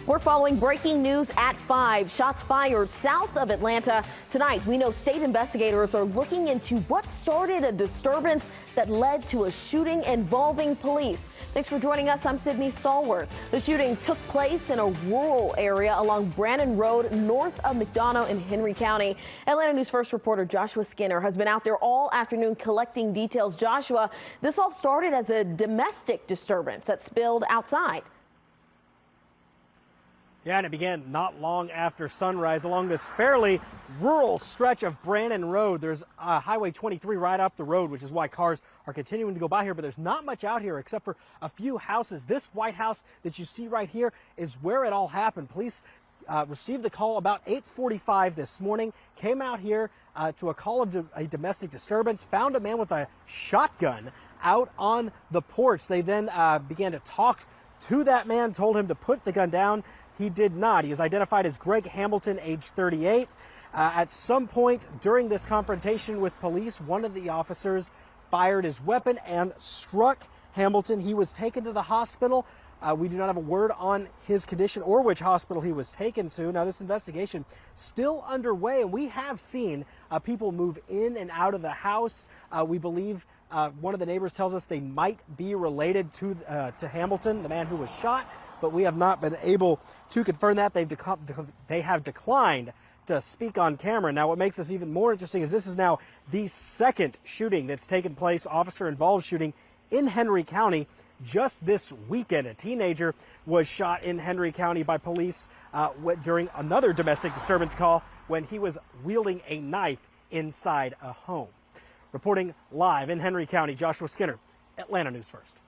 We're following breaking news at 5. Shots fired south of Atlanta. Tonight, we know state investigators are looking into what started a disturbance that led to a shooting involving police. Thanks for joining us. I'm Sydney Stallworth. The shooting took place in a rural area along Brannan Road, north of McDonough in Henry County. Atlanta News First reporter Joshua Skinner has been out there all afternoon collecting details. Joshua, this all started as a domestic disturbance that spilled outside. Yeah, and it began not long after sunrise along this fairly rural stretch of Brannan Road. There's Highway 23 right up the road, which is why cars are continuing to go by here. But there's not much out here except for a few houses. This White House that you see right here is where it all happened. Police received the call about 8:45 this morning, came out here to a call of a domestic disturbance, found a man with a shotgun out on the porch. They then began to talk to that man, told him to put the gun down. He did not. He is identified as Greg Hamilton, age 38. At some point during this confrontation with police, one of the officers fired his weapon and struck Hamilton. He was taken to the hospital. We do not have a word on his condition or which hospital he was taken to. Now, this investigation still underway, and we have seen people move in and out of the house. We believe one of the neighbors tells us they might be related to Hamilton, the man who was shot, but we have not been able to confirm that. They have declined to speak on camera. Now, what makes this even more interesting is this is now the second shooting that's taken place, officer-involved shooting in Henry County just this weekend. A teenager was shot in Henry County by police during another domestic disturbance call when he was wielding a knife inside a home. Reporting live in Henry County, Joshua Skinner, Atlanta News First.